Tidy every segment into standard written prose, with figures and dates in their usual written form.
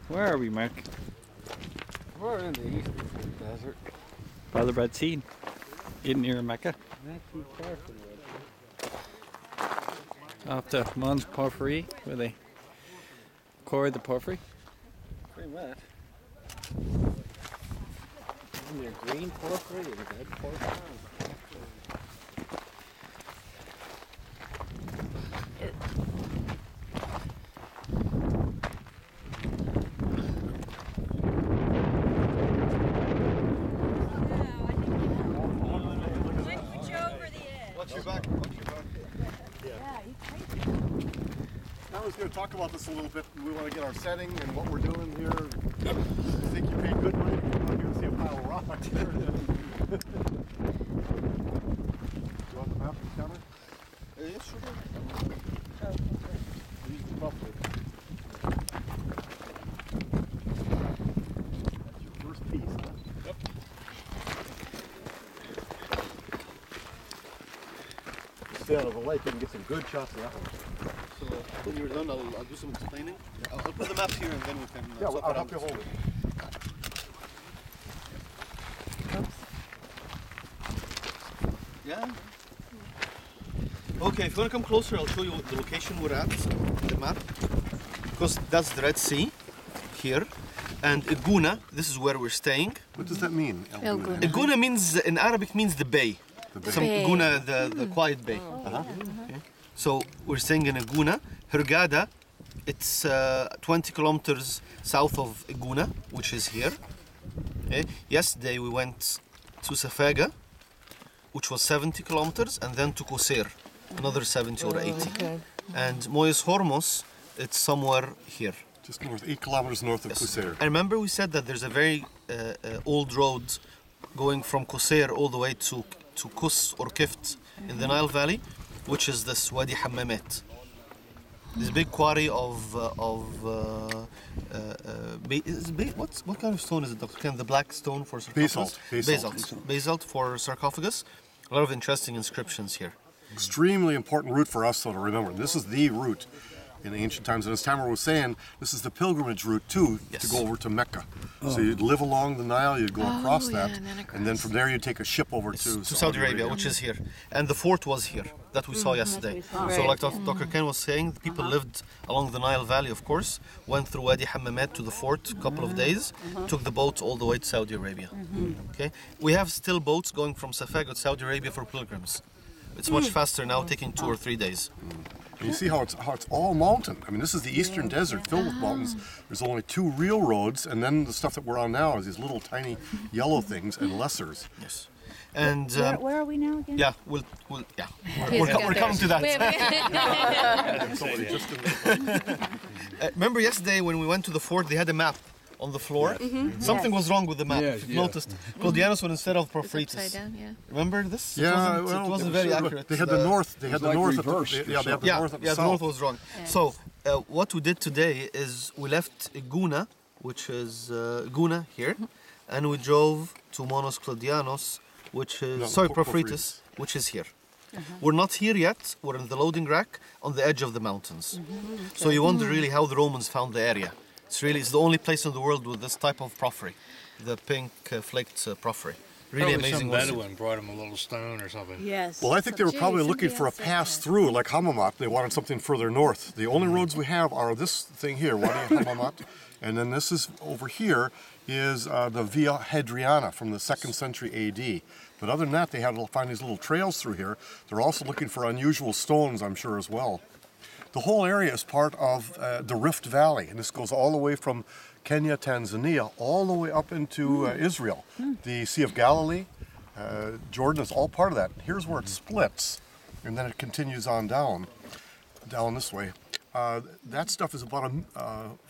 Where are we, Mark? We're in the eastern desert. By the Red Sea, in near Mecca. Not too far from the Off the Mons Porphyry, where they core the porphyry. pretty much. And your green porphyry and red porphyry. I was going to talk about this a little bit. We want to get our setting and what we're doing here. I think you paid good money to come out here and see a pile of rock here. You want the map and camera? Yeah, sure. Use the buffalo. That's your first piece, huh? Yep. Stay out of the light, you can get some good shots of that one. So when you're done, I'll do some explaining. I'll put the map here and then we can. Yeah, swap I'll around. help you hold it. Yeah. Okay, if you want to come closer, I'll show you the location we're at, the map. Because that's the Red Sea, here. And Iguna, this is where we're staying. What does that mean? El Guna. Iguna means, in Arabic, means the bay. The bay. Some Iguna, the quiet bay. Okay. So we're staying in Iguna. Hurghada, it's 20 kilometers south of Iguna, which is here. Okay. Yesterday we went to Safaga, which was 70 kilometers, and then to Qusair, another 70 or 80. Okay. And Moyes Hormos, it's somewhere here. Just north, 8 kilometers north of Yes. Qusair. I remember we said that there's a very old road going from Qusair all the way to Kus or Kift in the Nile Valley, which is this Wadi Hammamet. This big quarry what kind of stone is it, Dr. Ken? The black stone for sarcophagus? Basalt for sarcophagus. A lot of interesting inscriptions here. Extremely important route for us, though, to remember. This is the route in ancient times. And as Tamara was saying, this is the pilgrimage route, too, Yes. to go over to Mecca. So you'd live along the Nile, you'd go across yeah, that, and then and then from there you'd take a ship over to Saudi Arabia, which is here. And the fort was here, that we saw yesterday. So like Dr. Ken was saying, the people lived along the Nile Valley, of course, went through Wadi Hammamet to the fort a couple of days, took the boat all the way to Saudi Arabia. Okay, we have still boats going from Safaga to Saudi Arabia for pilgrims. It's much faster now, taking 2 or 3 days. And you see how it's all mountain. I mean, this is the eastern desert filled with mountains. There's only 2 real roads, and then the stuff that we're on now is these little tiny yellow things and lessers. Yes. And Where are we now again? yeah, we're coming to that. Somebody just Remember yesterday when we went to the fort, they had a map on the floor. Something was wrong with the map. Yes, If you've yeah. noticed, Claudianus one instead of It's upside Porphyritus. down, yeah. Remember this? Yeah, it wasn't very accurate. They had the north. They had the like north. reversed or They had the Yeah, north at the the south. north was wrong. So what we did today is we left Iguna, which is Iguna here, and we drove to Monos Claudianos, which is No, Porphyritus, which is here. We're not here yet. We're in the loading rack on the edge of the mountains. So you wonder really how the Romans found the area. It's the only place in the world with this type of porphyry, the pink flaked porphyry. Really Probably amazing. some was it? Bedouin brought him a little stone or something. Yes. Well, I think they were probably Jay, looking for a somebody else pass said through, like Hammamet. They wanted something further north. The only roads we have are this thing here, Wadi Hammamet, and then this is over here is the Via Hadriana from the 2nd century A.D. But other than that, they had to find these little trails through here. They're also looking for unusual stones, I'm sure, as well. The whole area is part of the Rift Valley, and this goes all the way from Kenya, Tanzania, all the way up into Israel. The Sea of Galilee, Jordan is all part of that. Here's where it splits, and then it continues on down this way. That stuff is about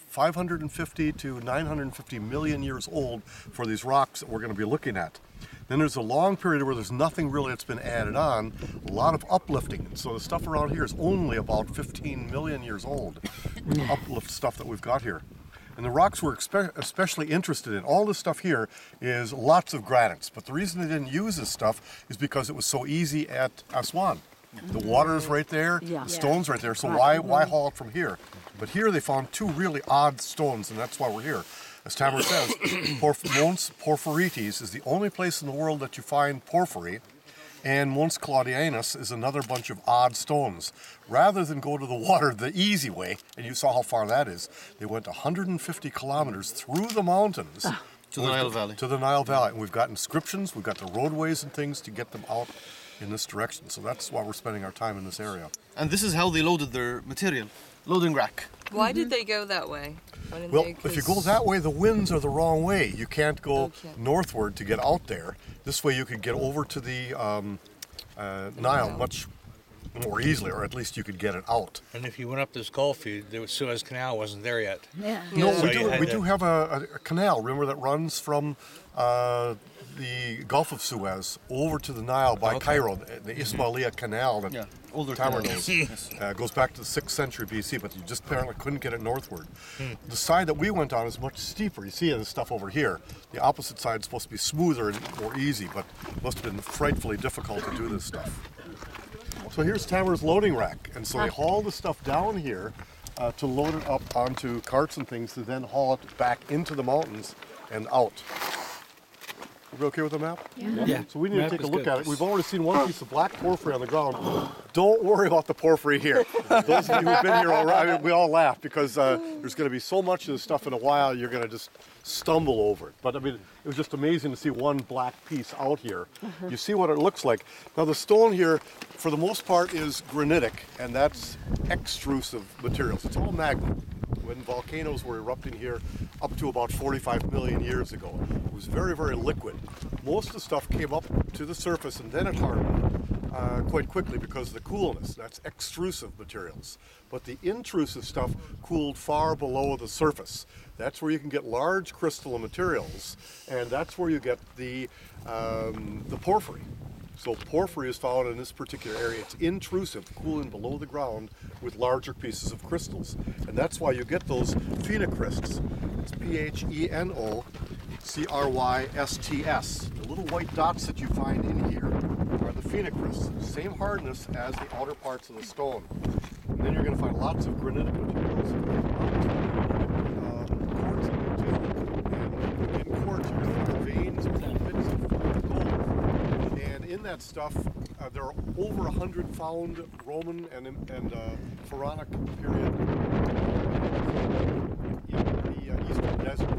550 to 950 million years old for these rocks that we're going to be looking at. Then there's a long period where there's nothing really that's been added on, a lot of uplifting. So the stuff around here is only about 15 million years old, the uplift stuff that we've got here. And the rocks we're especially interested in, all this stuff here is lots of granites. But the reason they didn't use this stuff is because it was so easy at Aswan. The water's right there, Yeah. the stone's right there, so why haul it from here? But here they found two really odd stones, and that's why we're here. As Tamara says, Mons Porphyrites is the only place in the world that you find porphyry, and Mons Claudianus is another bunch of odd stones. Rather than go to the water the easy way, and you saw how far that is, they went 150 kilometers through the mountains To the Nile Valley. to the Nile Valley. And we've got inscriptions, we've got the roadways and things to get them out in this direction. So that's why we're spending our time in this area. And this is how they loaded their material. Loading rack. Why did they go that way? Why didn't Well, they- if you 'cause- go that way, the winds are the wrong way. You can't go Okay. northward to get out there. This way you could get over to the Nile much more easily, or at least you could get it out. And if you went up this Gulf, the Suez Canal wasn't there yet. Yeah. No, So you had we to- do have a canal, remember, that runs from the Gulf of Suez over to the Nile by Cairo, the Ismailia Canal that Yeah, older Tamara canal. knows. Yes. Goes back to the 6th century BC, but you just apparently couldn't get it northward. The side that we went on is much steeper. You see this stuff over here. The opposite side is supposed to be smoother and more easy, but must have been frightfully difficult to do this stuff. So here's Tamara's loading rack, and so they haul the stuff down here to load it up onto carts and things to then haul it back into the mountains and out. Are we okay with the map? Yeah. So we need to Map take a is look good. at it. We've already seen one piece of black porphyry on the ground. Don't worry about the porphyry here. Those of you who've been here already, I mean, we all laugh because there's going to be so much of this stuff in a while, you're going to just stumble over it. But I mean, it was just amazing to see one black piece out here. You see what it looks like. Now the stone here, for the most part, is granitic, and that's extrusive materials. It's all magma. When volcanoes were erupting here up to about 45 million years ago. It was very, very liquid. Most of the stuff came up to the surface and then it hardened quite quickly because of the coolness. That's extrusive materials. But the intrusive stuff cooled far below the surface. That's where you can get large crystalline materials, and that's where you get the porphyry. So porphyry is found in this particular area. It's intrusive, cooling below the ground with larger pieces of crystals. And that's why you get those phenocrysts. It's Phenocrysts. The little white dots that you find in here are the phenocrysts. Same hardness as the outer parts of the stone. And then you're going to find lots of granitic materials. Quartz in there too. And in quartz you're going to find veins or bits of gold. And in that stuff, there are over 100 found Roman and Pharaonic period in the Eastern Desert.